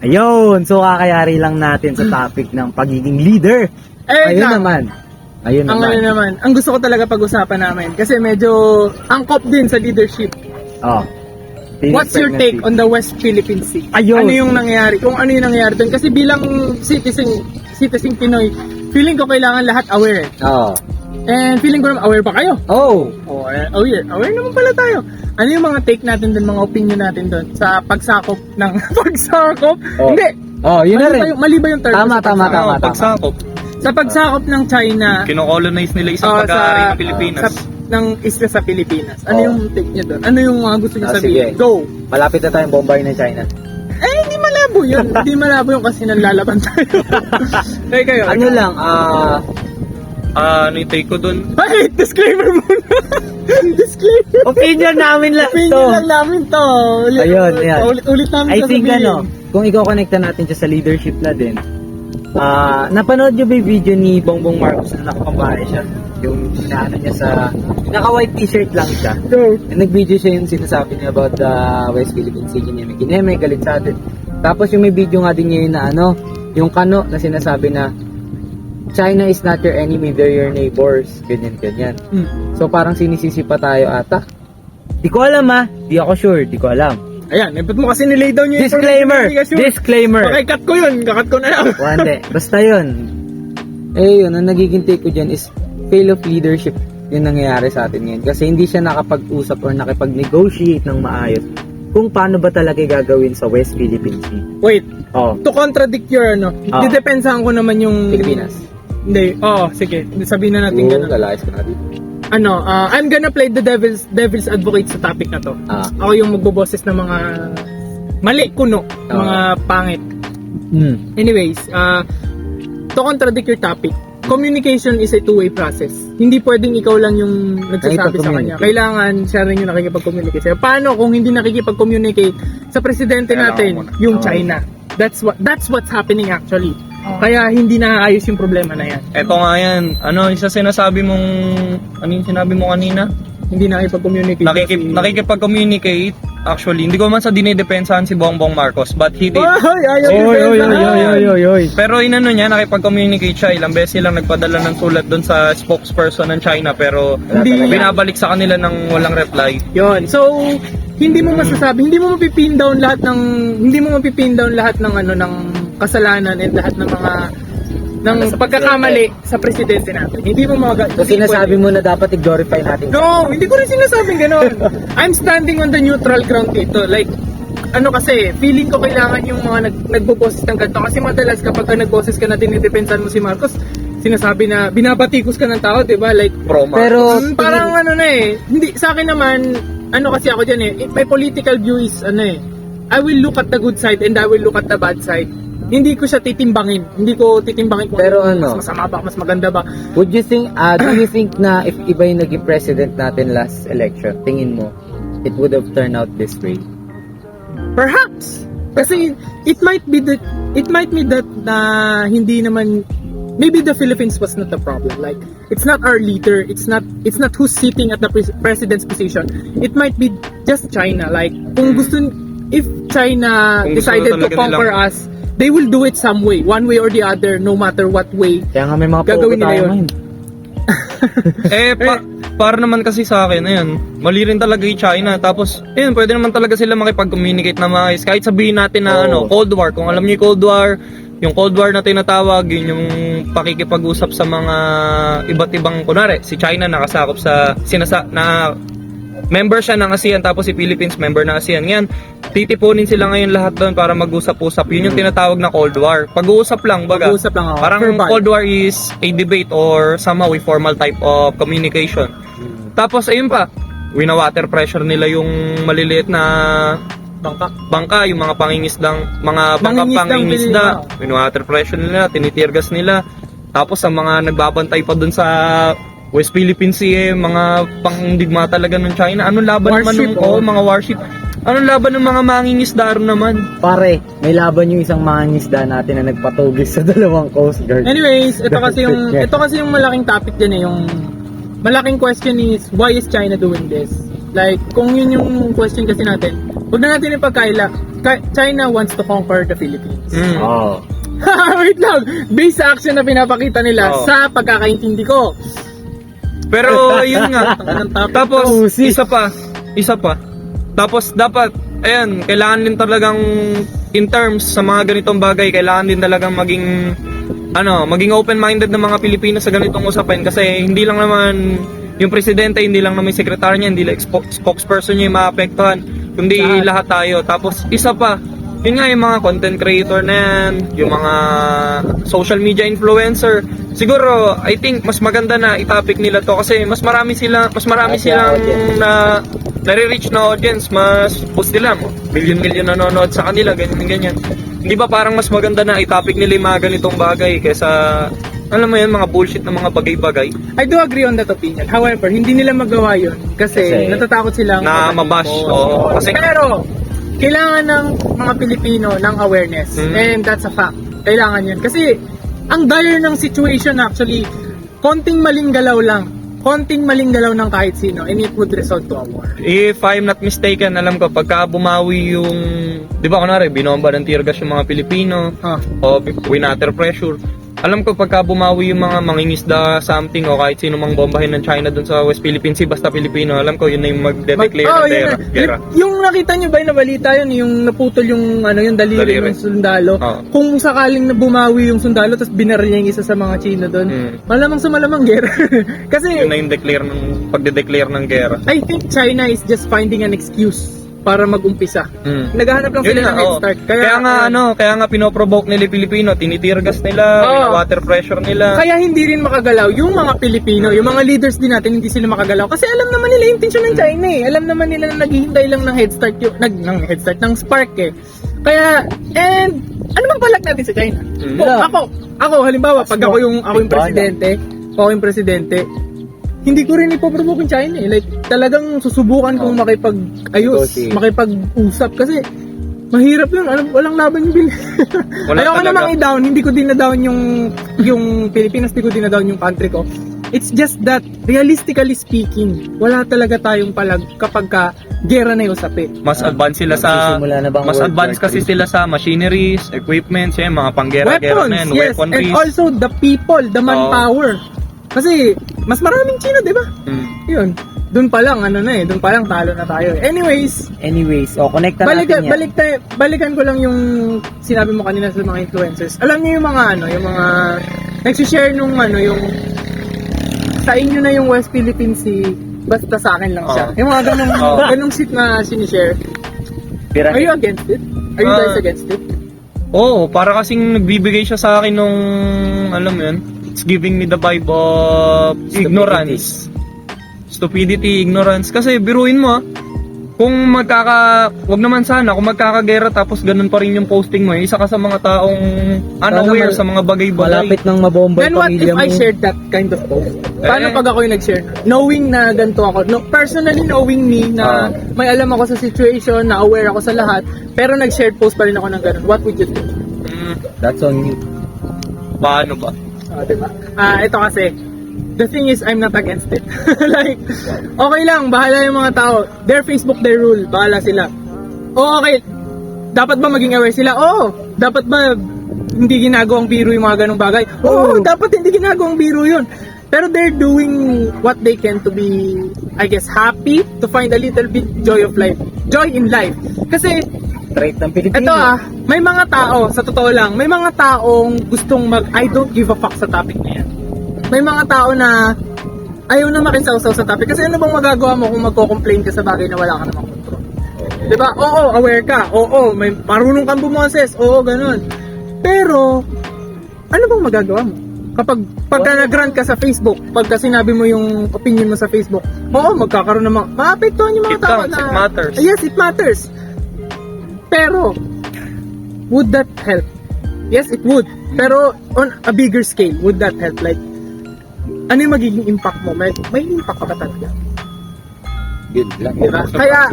Ayun, so kakayari lang natin sa topic ng pagiging leader. Ayun naman. Ang gusto ko talaga pag-usapan namin kasi medyo angkop din sa leadership. Oh. What's your take on the West Philippine Sea? Ayun. Ano yung nangyayari? Kung ano yung nangyayari doon? Kasi bilang citizen Pinoy, feeling ko kailangan lahat aware. Oh. And feeling ko naman, aware ba kayo? Oh. Aware naman pala tayo. Ano yung mga take natin doon, mga opinion natin doon sa pagsakop ng pagsakop? Oh. Hindi. Oh, yun na rin. Mali ba yung term? Tama. Pagsakop. Sa pagsakop ng China, Kino-colonize nila isang pag-aari ng Pilipinas. ng isla sa Pilipinas. Ano yung take niya doon? Ano yung mga gusto niyo sabihin? Sige. Go! Malapit na tayong bombay ng China. Hindi malabo yun. Hindi malabo yun kasi nanlalaban tayo. Kayo. Ano lang, Ano yung take ko dun? Bakit? Disclaimer muna. Disclaimer. opinion namin lang Opinion lang namin to. Ayun. Ulit namin I think sasabihin. kung i-connecta natin siya sa leadership na din, napanood nyo ba yung video ni Bongbong Marcos na nakapambahay siya? Yung inaano niya sa, naka-white t-shirt lang siya. Go. Nag-video siya yung sinasabi niya about the West Philippine Sea, kineme, galit sa atin. Tapos yung may video nga din niya yun na yung kano na sinasabi na China is not your enemy, they're your neighbors. Ganyan. So parang sinisisi pa tayo ata. Di ko alam di ako sure, di ko alam. Ayan, ba't mo kasi nilay down yung Disclaimer! Okay, cut ko yun. Kakat ko na lang. Wande, basta yun. Yun, ang nagiging take ko dyan is fail of leadership yung nangyayari sa atin ngayon. Kasi hindi siya nakapag-usap or nakipag-negotiate ng maayos kung paano ba talaga gagawin sa West Philippine Sea. Wait, Oh, to contradict your didepensahan ko naman yung Pilipinas. Hindi, sige. Sabihin na natin ganun. Lalayas ko natin. I'm gonna play the devil's advocate sa topic na to. Ako yung magboboses ng mga mali kuno, mga pangit. Anyways, to contradict your topic, communication is a two-way process. Hindi pwedeng ikaw lang yung nagsasabi sa kanya. Kailangan siya rin yung nakikipag-communicate sa'yo. Paano kung hindi nakikipag-communicate sa presidente natin, yung China? That's what's happening actually. Kaya hindi naayos yung problema na yan. Eto nga yan. Isa sinasabi mong... Ano yung sinabi mo kanina? Hindi nakikipag-communicate. Nakikipag-communicate. Actually, hindi ko man sa dinidepensahan si Bongbong Marcos, but he did. Oy. Pero inano niya, nakipag-communicate siya. Ilang beses silang nagpadala ng sulat doon sa spokesperson ng China, pero Hindi binabalik sa kanila ng walang reply. Yon. So, hindi mo mapipin down lahat ng ng kasalanan at lahat ng mga pagkakamali sa presidente natin. Hindi mo So sinasabi mo na dapat i-glorify natin. No, hindi ko rin sinasabing gano'n. I'm standing on the neutral ground dito. Like, kasi, feeling ko kailangan yung mga nagboboses ng ganito. Kasi madalas kapag nag-boses ka na dinidepensahan mo si Marcos, sinasabi na binabatikos ka ng tao, diba? Like, Pero parang hindi, sa akin naman, kasi ako dyan my political view is, I will look at the good side and I will look at the bad side. Hindi ko siya titimbangin. Hindi ko titimbangin kung pero mas masama ba, mas maganda ba. Would you think, do you think na if iba yung naging president natin last election, tingin mo, it would have turned out this way? Perhaps. Kasi it might be that na hindi naman, maybe the Philippines was not the problem. Like, it's not our leader, it's not who's sitting at the president's position. It might be just China. Like, if China decided to conquer us, they will do it some way, one way or the other, no matter what way. Kaya nga may mga gagawin nila yun. Para naman kasi sa akin, mali rin talaga yung China. Tapos, pwede naman talaga sila makipag-communicate na maayos. Kahit sabihin natin na Cold War. Kung alam niyo yung Cold War na tinatawag, yun yung pakikipag-usap sa mga iba't ibang, kunwari, si China nakasakop member siya ng ASEAN, tapos si Philippines member ng ASEAN. Yan, titipunin sila ngayon lahat doon para mag-usap-usap. Yun yung tinatawag na Cold War. Pag-uusap lang, baga. Parang Cold War is a debate or somehow a formal type of communication. Tapos, ayun pa, wina-water pressure nila yung maliliit na bangka, yung mga pangingisda. Wina-water pressure nila, tinitirgas nila. Tapos, ang mga nagbabantay pa doon sa West Philippine Sea, mga pangdigma talaga ng China. Anong laban warship, naman mga warship? Anong laban ng mga mangingisda naman? Pare, may laban yung isang mangingisda natin na nagpatugis sa dalawang Coast Guard. Anyways, ito kasi yung malaking topic din yung malaking question is, why is China doing this? Like, kung yun yung question kasi natin, huwag na natin ipagkaila. China wants to conquer the Philippines. Oh. Wait lang! Based sa action na pinapakita nila sa pagkakaintindi ko. Pero yun nga. Tapos isa pa. Tapos dapat kailangan din talagang in terms sa mga ganitong bagay, kailangan din talagang maging open-minded ng mga Pilipino sa ganitong usapin kasi hindi lang naman yung presidente, hindi lang naman yung sekretary niya, hindi lang spokesperson niya yung maapektuhan, kundi lahat tayo. Tapos isa pa, yun nga yung mga content creator na yan, yung mga social media influencer. Siguro, I think mas maganda na i-topic nila to kasi mas marami silang na nare-reach na audience, mas post nila mo. Million nanonood sa kanila, ganyan. Hindi ba parang mas maganda na i-topic nila yung mga ganitong bagay kaysa alam mo yan, mga bullshit na mga bagay-bagay. I do agree on that opinion. However, hindi nila magawa yun kasi natatakot silang na mabash. Pero, kailangan ng mga Pilipino ng awareness. And that's a fact. Kailangan yun. Kasi, ang dire ng situation actually, konting maling galaw ng kahit sino and it would result to a war. If I'm not mistaken, alam ko, pagka bumawi yung, di ba kunwari, binomba ng tear gas yung mga Pilipino, o winater pressure, alam ko pagka bumawi yung mga mangingisda something o kahit sino mang bombahin ng China dun sa West Philippine Sea basta Pilipino, alam ko yun na yung magde-declare ng gera. Yung nakita nyo ba yung nabalita yun, yung naputol yung yung daliri ng sundalo. Kung sakaling na bumawi yung sundalo tapos binaril niya yung isa sa mga Chino doon, malamang sa malamang gera. Kasi yun na yung pagde-declare ng gera. I think China is just finding an excuse para mag-umpisa. Naghahanap lang sila ng head start. Kaya nga pinoprovoke nila Pilipino, tinitirgas nila, water pressure nila. Kaya hindi rin makagalaw yung mga Pilipino, yung mga leaders din natin hindi sila makagalaw kasi alam naman nila yung intention ng China eh. Alam naman nila na naghihintay lang ng ng spark eh. Kaya ano bang balak natin sa China? Ako halimbawa pag ako yung presidente, hindi ko rin ipoprovoke yung China eh. Like, talagang susubukan kong makipag-usap kasi mahirap lang, walang laban yung ayoko namang i-down, hindi ko din na-down yung Pilipinas, hindi ko din na-down yung country ko. It's just that, realistically speaking, wala talaga tayong palag kapag gera na yung usapin. Mas advanced sila kasi sila sa machineries, equipments, mga panggera-gera na yan, weaponries. And also the people, the manpower. Kasi mas maraming China, 'di ba? Yun. Doon pa lang doon pa lang talo na tayo. Anyways, connect natin yan. Balikan ko lang yung sinabi mo kanina sa mga influencers. Alam niyo yung mga nagsi-share yung sa inyo na yung West Philippine Sea, basta sa akin lang siya. Yung mga ganung shit na sinishare. Are you against it? Are you guys against it? Para kasing nagbibigay siya sa akin nung alam mo yun, it's giving me the vibe of ignorance. Stupidity, ignorance. Kasi biruin mo kung wag naman sana, kung magkakagera tapos ganun pa rin yung posting mo, isa ka sa mga taong unaware sa mga bagay-bagay. Malapit nang mabomba yung pamilya mo. Then what if I shared that kind of post? Paano pag ako yung nag-share? Knowing na ganito ako, personally knowing me na may alam ako sa situation, na aware ako sa lahat, pero nag-share post pa rin ako ng ganun, what would you do? That's on you. Paano ba? Diba? Ito kasi, the thing is, I'm not against it. Like, okay lang, bahala yung mga tao. Their Facebook, their rule, bahala sila. Okay, dapat ba maging aware sila? Dapat ba hindi ginagawang biro yung mga ganong bagay? Dapat hindi ginagawang biro yun. Pero they're doing what they can to be, I guess, happy, to find a little bit joy of life. Joy in life. Kasi, trait ng Pilipino. Ito may mga tao, sa totoo lang, may mga taong gustong I don't give a fuck sa topic na yan. May mga tao na ayaw na makisaw-saw sa topic kasi ano bang magagawa mo kung magko-complain ka sa bagay na wala ka namang control? Diba? Aware ka. May marunong kang bumoses. Ganun. Pero, ano bang magagawa mo? Pagka nag-rant ka sa Facebook, pagka sinabi mo yung opinion mo sa Facebook, magkakaroon ng maapektuhan yung mga tao na... It matters. Yes, it matters. Pero, would that help? Yes, it would. Pero, on a bigger scale, would that help? Like, ano yung magiging impact mo? May impact ka ba talaga? Yun lang. Diba? Kaya,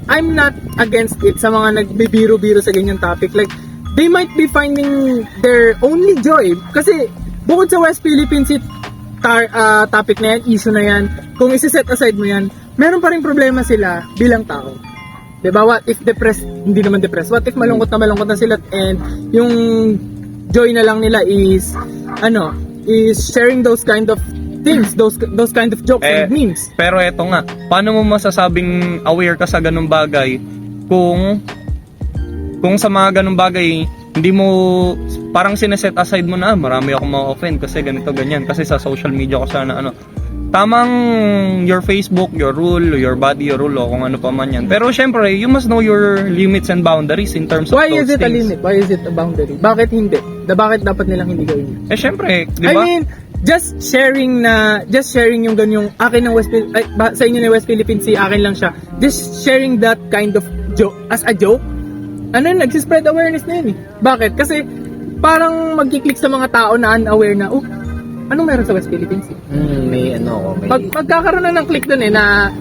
I'm not against it sa mga nagbibiro-biro sa ganyan topic. Like, they might be finding their only joy. Kasi, bukod sa West Philippine Sea topic na yan, issue na yan, kung isi-set aside mo yan, meron pa rin problema sila bilang tao. Diba? What if depressed, hindi naman depressed, what if malungkot na sila and yung joy na lang nila is sharing those kind of things, those kind of jokes and memes. Pero eto nga, paano mo masasabing aware ka sa ganung bagay kung sa mga ganung bagay hindi mo parang sineset aside mo na marami akong ma-offend kasi ganito ganyan kasi sa social media ko sana tamang your Facebook, your rule, your body, your rule, o kung ano pa man yan. Pero syempre, you must know your limits and boundaries in terms of Why those is it a things. limit? Why is it a boundary? Bakit hindi? Bakit dapat nilang hindi gawin yun? Syempre, di I ba? mean, just sharing yung ganyong akin ng sa inyo ng West Philippine Sea, akin lang siya. Just sharing that kind of joke as a joke. Nagsispread awareness na yun eh. Bakit? Kasi parang magkiklik sa mga tao na unaware na, anong meron sa West Philippine Sea? May Pagkakaroon na ng click dun na,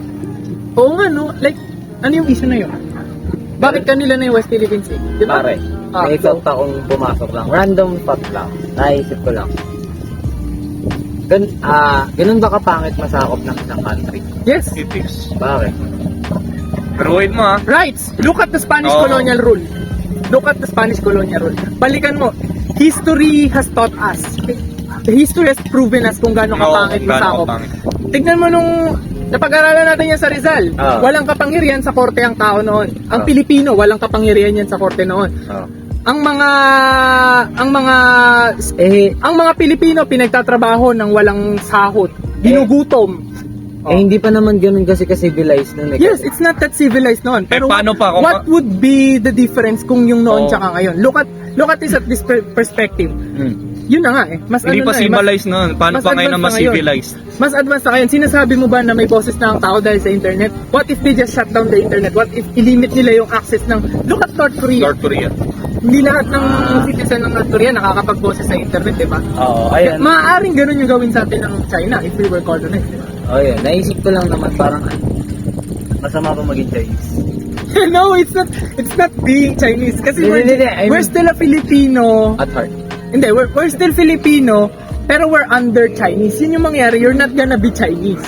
oo nga no, like, ano yung issue na yun? Bakit kanila na yung West Philippine Sea? Diba? Pare, may isang taong pumasok lang. Random thought lang. Naisip ko lang. Ganun ba kapangit masakop ng isang country? Yes. It is. Bakit? Pero wait mo Rights. Look at the Spanish Oo. colonial rule. Look at the Spanish colonial rule. Balikan mo. History has taught us. The history has proven us kung gaano kapangit masakop. Tignan mo nung napag-aralan natin yan sa Rizal. Walang kapangyarihan sa korte ang tao noon. Ang Pilipino, walang kapangyarihan yan sa korte noon. Ang mga Pilipino pinagtatrabaho ng walang sahod. Ginugutom. Hindi pa naman ganun kasi ka-civilized nun. Yes, it's not that civilized noon. Pero paano pa kung what would be the difference kung yung noon tsaka ngayon? Look at this at this perspective. Yun na nga eh. Mas Hindi pa mas- civilized noon. Paano mas pa ngayon na advanced mas na ngayon. civilized? Mas advanced na ngayon. Sinasabi mo ba na may boses na ang tao dahil sa internet? What if they just shut down the internet? What if ilimit nila yung access ng... Look at North Korea. North Korea. Hindi lahat ng citizen ng North Korea nakakapag-boses sa internet, di ba? Oo, ayun. Maaaring ganun yung gawin sa atin ng China if we were colonized, di ba? Oh, yun. Naisip ko lang naman parang masama pa maging Chinese. No, it's not being Chinese. Kasi Hindi, I mean- we're still a Filipino. At heart. Hindi, we're still Filipino, pero we're under Chinese. Yun yung mangyari, you're not gonna be Chinese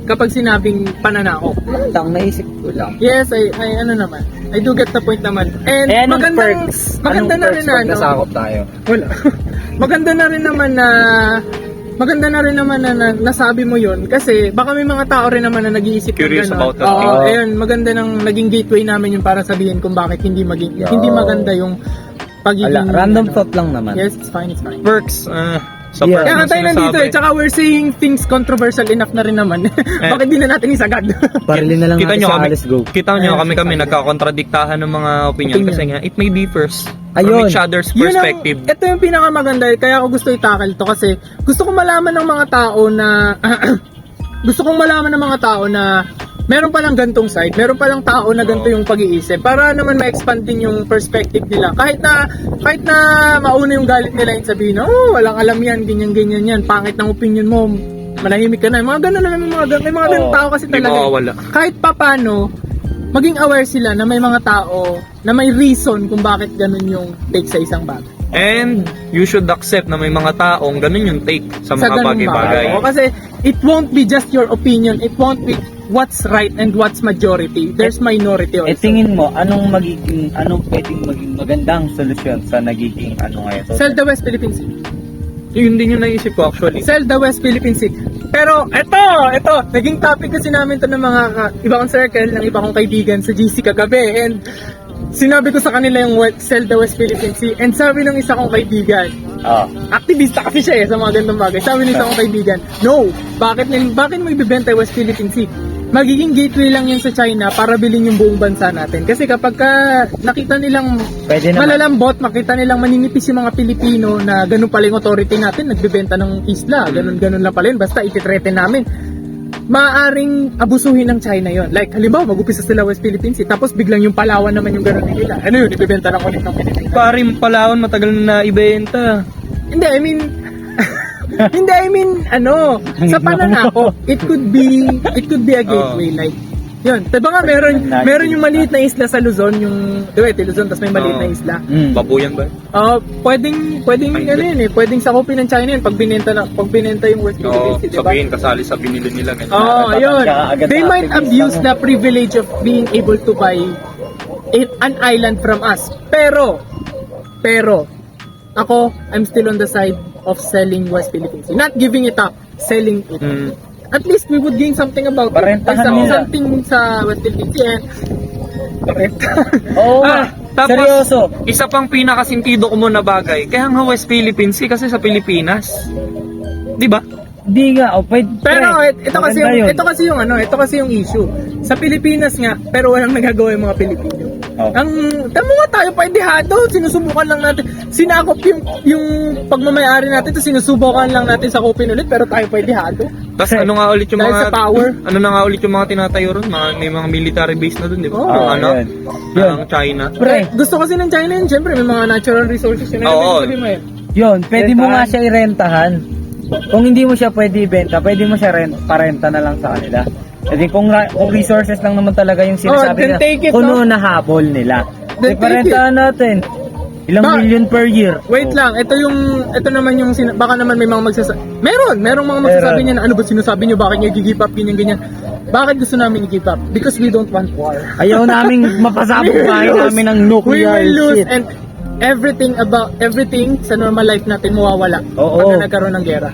kapag sinabing pananakop. Lang, naisip ko lang. Yes, I naman. I do get the point naman. And Anong maganda na rin pag na, nasakop tayo? wala. maganda na rin naman na nasabi mo yun kasi baka may mga tao rin naman na nag-iisip Curious ng gano'n. about that. Oo, ayun, maganda nang naging gateway namin yun para sabihin kung bakit hindi maganda yung pagiging Random thought lang naman. Yes, it's fine. Perks. Sa Yeah. perks Kaya na tayo nandito sinasabi. tsaka we're saying things controversial enough na rin naman. Bakit di na natin isagad? Parilin na lang Kita natin nyo sa kami, Alice Go. kita nyo kami nagkakontradiktahan ng mga opinion kasi nga it may differs from Ayun. each other's Yun ang- perspective. Ito yung pinakamaganda kaya ako gusto i-tackle to kasi gusto kong malaman ng mga tao na meron palang gantong side, meron palang tao na ganito yung pag-iisip para naman ma-expand din yung perspective nila. Kahit na mauna yung galit nila yung sabihin, walang alam yan, ganyan yan, pangit ng opinion mo, manahimik ka na. Mga ganun lang, may mga ganun tao kasi Di talaga. mawawala. Kahit papano, maging aware sila na may mga tao na may reason kung bakit ganun yung take sa isang bagay. And you should accept na may mga taong ganun yung take sa mga ganung bagay-bagay. Oo, kasi it won't be just your opinion, it won't be what's right and what's majority. There's minority also. tingin mo, anong pwedeng maging magandang solusyon sa nagiging ngayon? Sell the West Philippine Sea. Yun din yung naisip ko actually. Sell the West Philippine Sea. Pero ito, naging topic kasi namin to ng mga iba kong circle, ng iba kong kaibigan sa GC kagabi. And sinabi ko sa kanila yung sell the West Philippine Sea. And sabi ng isa kong kaibigan, aktivista kasi siya sa mga gandang bagay. Sabi ng isa kong kaibigan, no, bakit mo ibibenta yung West Philippine Sea? Magiging gateway lang yun sa China para bilhin yung buong bansa natin. Kasi kapag nakita nilang malalambot, makita nilang maninipis yung mga Pilipino na ganun pala yung authority natin, nagbebenta ng isla, ganun lang pala yun, basta ititreten namin. Maaaring abusuhin ng China yon. Like, halimbawa, mag-upisa sila West Philippine Sea, tapos biglang yung Palawan naman yung ganun nila. Ano yun, ibebenta ng ulit ng Pilipinas. Parim Palawan matagal na ibenta. Hindi, I mean, sa pananakop, it could be a gateway, like, Yun. Diba nga, meron yung maliit na isla sa Luzon, yung, diba, Luzon, tapos may maliit na isla. Babuyan ba? Pwedeng ano yun eh, pwedeng sakupin ng China yun pag binenta yung West Philippine Sea, diba? Sabihin, kasali sa binili nila. Yun. They might abuse the privilege of being able to buy an island from us. Pero, ako, I'm still on the side of selling West Philippine Sea. Not giving it up, selling it. At least we would gain something about Parentahan it. nila. Something sa West Philippine Sea. Oo. Tapos, Seryoso. isa pang pinakasintido ko muna bagay, kaya nga West Philippine Sea kasi sa Pilipinas. Di ba? Di nga, pwede. Pero ito kasi yung issue. Sa Pilipinas nga, pero walang nagagawa yung mga Pilipino. Tamo nga tayo paidihado, sinusubukan lang natin. Sinakop yung pagmamayari natin, to sinusubukan lang natin sa kupin ulit, pero tayo paidihado. Tapos ano nga ulit yung Dahil mga sa power. Ano na nga ulit yung mga tinatayo ron? May mga military base na doon, di ba? Ng China. Pre, gusto kasi ng China yun, syempre may mga natural resources yun. Yun, pwede mo nga siya irentahan. Kung hindi mo siya pwede ibenta, pwede mo siya parenta na lang sa kanila. Kasi kung resources lang naman talaga yung sinasabi then take it, kuno na habol nila. Then Parentahan natin. Ilang million per year. Wait lang, ito naman yung baka naman may mga magsasabi. Merong mga magsasabi niya na ano ba sinasabi niyo, bakit niyo i-give up ganyan. Bakit gusto namin i-give up? Because we don't want war. Ayaw naming mapasabog bahay namin ng nuclear we will lose shit. and everything sa normal life natin mawawala Oo. pag nagkaroon ng gera.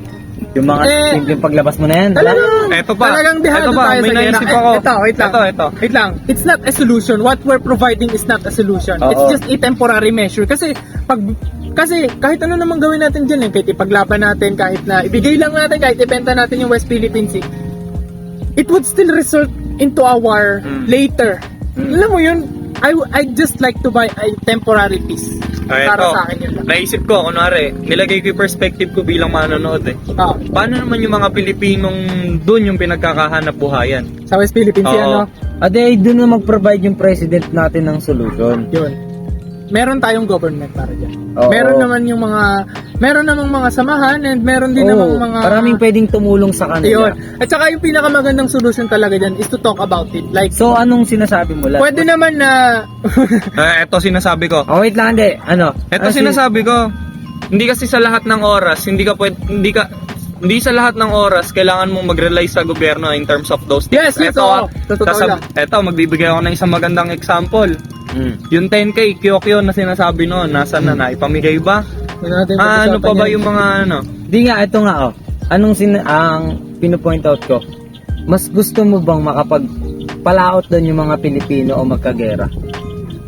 Yung mga simpleng paglabas mo na yan. Talagang dehado tayo may sa gera. naisip ako. Wait lang. It's not a solution. What we're providing is not a solution. Oo. It's just a temporary measure. Kasi kahit ano namang gawin natin dyan, kahit ipaglaban natin, kahit na ibigay lang natin, kahit ibenta natin yung West Philippine Sea, it would still result into a war later. Alam mo yun, I just like to buy a temporary peace. Para sa akin yun lang. Naisip ko, kunwari, nilagay ko yung perspective ko bilang manonood Paano naman yung mga Pilipinong dun yung pinagkakahanap buhayan? Sa West Philippine Sea, Ade, doon na mag-provide yung president natin ng solution. Yun. Meron tayong government para dyan. Oo. Meron namang mga samahan and meron din namang mga... Maraming pwedeng tumulong sa kanila. Yun. At saka yung pinakamagandang solution talaga dyan is to talk about it. Like, So, anong sinasabi mo? pwede naman na... Ito sinasabi ko. Oh, wait lang, hindi. Ito sinasabi ko. Hindi kasi sa lahat ng oras, hindi sa lahat ng oras kailangan mong mag-rely sa gobyerno in terms of those things. Yes, oo. Totoo lang. Ito, magbibigay ako ng isang magandang example. Yung 10K, Kyokyo na sinasabi noon, nasaan na naipamigay ba? Ano pa ba yung mga ano? Di nga, ito nga ang pinupoint out ko. Mas gusto mo bang makapagpalaot doon yung mga Pilipino o magkagera?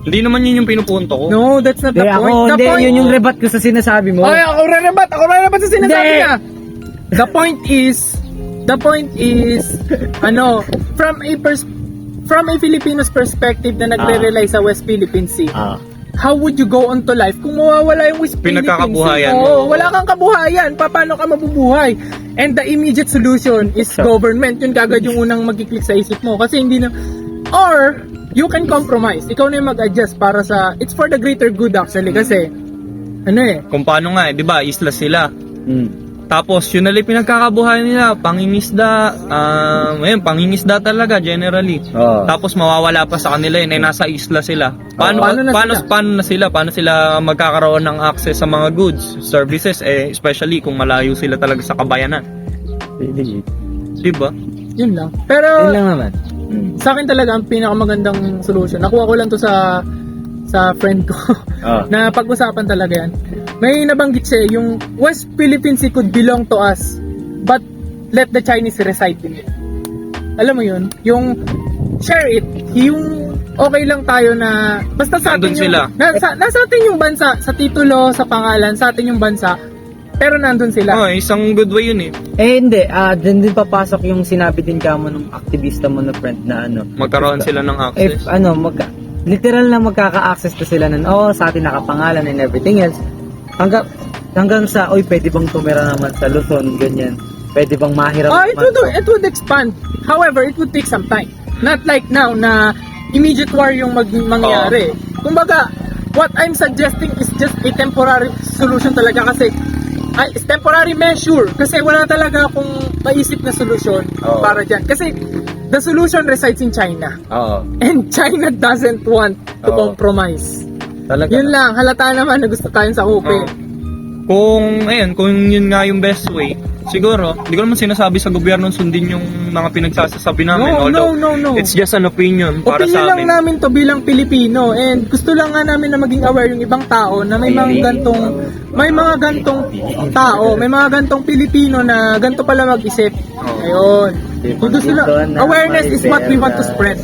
Hindi naman yun yung pinupunto ko. No, that's not the point. Yun yung rebat ko sa sinasabi mo. Ay, ako rerebat sa sinasabi niya. The point is, from a Filipino's perspective na nagre-rely sa West Philippine Sea, how would you go on to life kung mawawala yung West Philippine Sea? Pinagkakabuhayan. Wala kang kabuhayan. Paano ka mabubuhay? And the immediate solution is government. Yun kagad yung unang magkiklik sa isip mo. Kasi hindi na... Or, you can compromise. Ikaw na yung mag-adjust para sa... It's for the greater good actually. Kasi, Kung paano nga di ba, isla sila. Tapos, yun nalang pinagkakabuhayan nila, pangingisda, pangingisda talaga, generally. Tapos, mawawala pa sa kanila yun, nasa isla sila. Paano sila magkakaroon ng access sa mga goods, services, especially kung malayo sila talaga sa kabayanan. Diba? Yun lang. Pero, Yun lang naman. sa akin talaga, ang pinakamagandang solution, nakuha ko lang to sa friend ko, na pag-usapan talaga yan. May nabanggit siya, yung West Philippine Sea could belong to us, but let the Chinese reside in it. Alam mo yun? Yung share it, yung okay lang tayo na, basta sa atin yung, nasa atin yung bansa, sa titulo, sa pangalan, sa atin yung bansa, pero nandun sila. Isang good way yun hindi. Dun din papasok yung sinabi din kamo ng aktivista mo na friend na magkaroon sila ng access. Literal na magkaka-access to sila sa atin nakapangalan and everything else. Hanggang sa, pwede bang tumira naman sa Luzon, ganyan. Pwede bang mahiram it would expand. However, it would take some time. Not like now na immediate war yung mangyayari. Kumbaga, what I'm suggesting is just a temporary solution talaga kasi it's temporary measure kasi wala talaga akong maisip na solusyon para dyan. Kasi the solution resides in China. Oo. And China doesn't want to Oo. compromise. Talaga. Yun lang, halata naman na gusto tayong sakupin. Kung yun nga yung best way, siguro, hindi ko naman sinasabi sa gobyerno sundin yung mga pinagsasabi namin. No. It's just an opinion para Opinion sa lang amin. namin to bilang Pilipino, and gusto lang nga namin na maging aware yung ibang tao na may mga gantong Pilipino na ganto pala mag-isip. Ayun. Yung gusto lang, awareness is what we want to spread.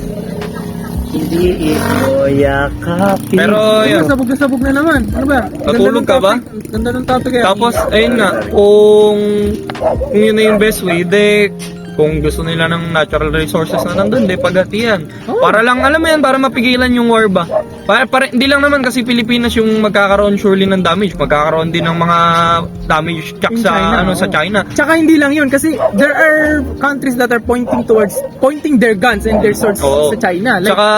Hindi ito yakapin. Pero yun, Sabog na naman. Ano ba? Natulog ka ba? Ganda ng topic eh. tapos ayun nga, kung yun na yung best way, kung gusto nila ng natural resources na nandun, paghatian. Para lang, alam mo yan, para mapigilan yung war ba? Hindi lang naman kasi Pilipinas yung magkakaroon surely ng damage. Magkakaroon din ng mga damage check sa China. Tsaka hindi lang yun kasi there are countries that are pointing their guns and their swords sa China. Like, Tsaka,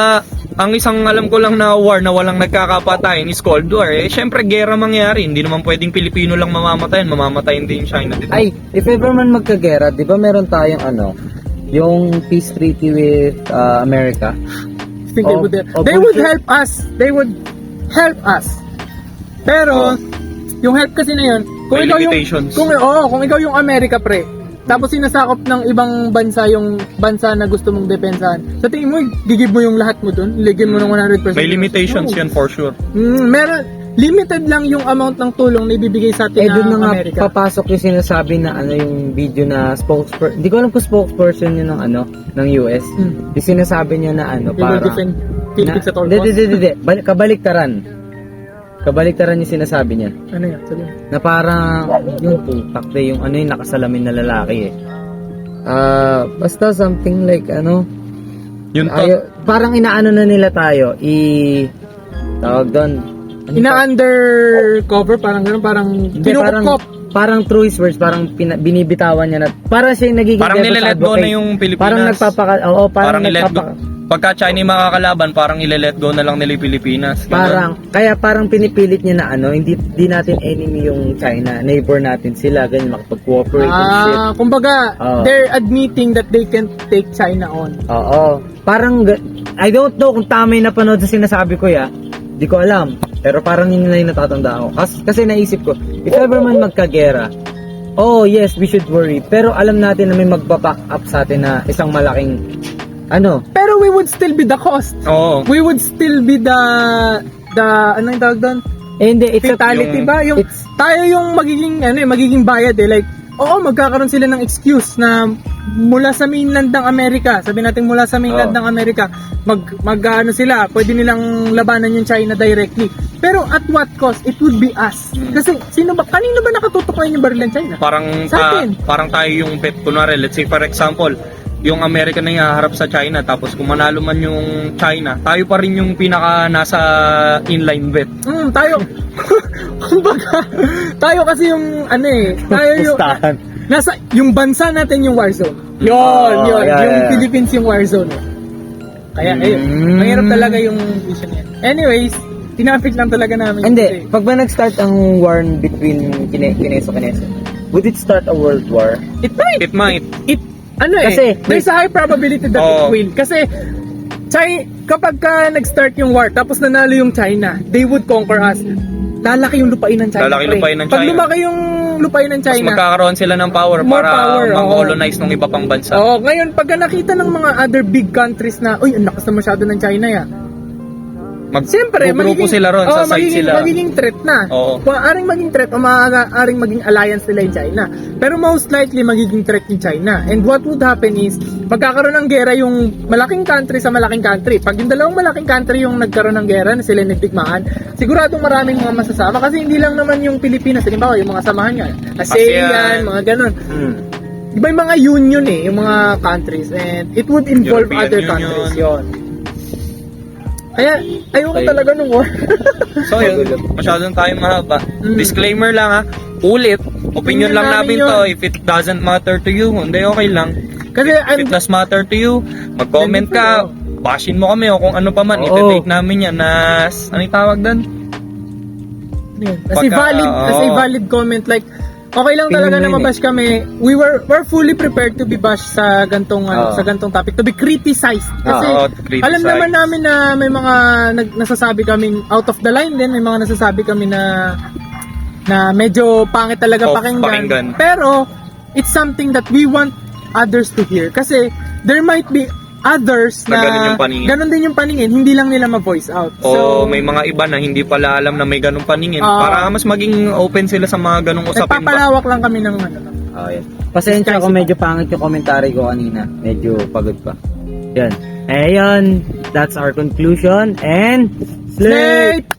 ang isang alam ko lang na war na walang nagkakapatayan is Cold War. Siyempre, gera mangyari. Hindi naman pwedeng Pilipino lang mamamatayan din China. Dito. Ay, if ever man magkagera, di ba meron tayong yung peace treaty with America? I think they would help us. They would help us. Pero, yung help kasi na yun, kung May ikaw limitations. kung ikaw yung America, pre, tapos sinasakop ng ibang bansa yung bansa na gusto mong depensahan. Sa tingin mo, gigib mo yung lahat mo dun? Ligin mo ng 100%? May limitations yan for sure. Limited lang yung amount ng tulong na ibibigay sa atin doon ng na nga Amerika. papasok yung sinasabi na yung video na spokesperson. Hindi ko alam kung spokesperson yun ng US. Yung sinasabi niya na They will para defend Philippines at all costs. Hindi. Kabaliktaran yung sinasabi niya. Ano yan? Sabi mo. Na parang yung putak yung yung nakasalamin na lalaki basta something like Yun to. parang inaano na nila tayo tawag doon Ina-undercover, parang gano'n, parang kinukop. parang through his words, parang binibitawan niya na para siya yung nagiging Parang devil's nilelet go advocate. na yung Pilipinas. Parang parang nilet go. Pagka China yung makakalaban, parang ile-let go na lang nila yung Pilipinas. Ganun. Parang pinipilit niya na hindi natin enemy yung China, neighbor natin sila, ganyan makapag-cooperate and shit. Kumbaga, they're admitting that they can take China on. Oo. Parang, I don't know kung tama yung napanood sa sinasabi ko di ko alam. Pero parang yun na yung natatandaan ko. Kasi naisip ko, if ever man magkagera, yes, we should worry. Pero alam natin na may magbaback up sa atin na isang malaking, Pero we would still be the cost. Oo. We would still be the ano yung tawag doon? hindi, it's Fatality ba? Tayo yung magiging bayad Like, magkakaroon sila ng excuse na mula sa mainland ng Amerika, sabi natin mula sa mainland ng Amerika, sila, pwede nilang labanan yung China directly. Pero at what cost? It would be us. Kasi kanino ba nakatutok ngayon yung baril ng China? Sa atin. Parang tayo yung kunwari, let's say for example, yung Amerika na haharap sa China, tapos kung manalo man yung China, tayo pa rin yung pinaka nasa inline bet. Tayo. Kumbaga, tayo kasi yung tayo yung yung bansa natin yung war zone. Yun. Yung Philippines yung war zone. Kaya mahirap talaga yung vision niya. Anyways, tinapik lang talaga namin. Hindi, pag ba nag-start ang war between Kineso, would it start a world war? It might. Kasi, there's a high probability that it will. Kasi, kapag nag-start yung war, tapos nanalo yung China, they would conquer us. Lalaki yung lupain ng China. Pag lumaki yung lupain ng China, mas magkakaroon sila ng power para mag-colonize ng iba pang bansa. Ngayon, pag nakita ng mga other big countries na, ang lakas na masyado ng China Siyempre, magrupo sila ron sa side sila. Magiging threat na. Maaring maging threat o maaaring maging alliance nila yung China. Pero most likely, magiging threat yung China. And what would happen is, magkakaroon ng gera yung malaking country sa malaking country. Pag yung dalawang malaking country yung nagkaroon ng gera na sila nagtigmaan, siguradong maraming mga masasama. Kasi hindi lang naman yung Pilipinas. Halimbawa, yung mga samahan niya. ASEAN, mga ganun. Iba yung mga union yung mga countries. And it would involve European other Union. countries. Yun. Kaya, ayoko talaga ng war. So yun, masyadong tayo mahaba. Disclaimer lang ulit, opinion lang namin to. If it doesn't matter to you, hindi okay lang. Kasi If it does matter to you, mag-comment ka, bashin mo kami o kung ano pa man, iti-take namin yan as, anong tawag doon? as a valid comment, like, Okay lang talaga na Opinion mo yun mabash kami. We're fully prepared to be bashed sa gantong Oo. sa gantong topic, to be criticized. Kasi Oo, to criticize. alam naman namin na may mga nasasabi kaming out of the line din, may mga nasasabi kami na medyo pangit talaga Off pakinggan. pakinggan. Pero it's something that we want others to hear kasi there might be others Na na ganun yung paningin. ganun din yung paningin, hindi lang nila ma-voice out. O may mga iba na hindi pala alam na may ganung paningin. Para mas maging open sila sa mga ganung usapin ba. nagpapalawak lang kami ng ano. Oh, yan. Pasensya kung medyo pangit yung komentary ko kanina. Medyo pagod pa. Yan. Eh, yun. That's our conclusion. And... Slate!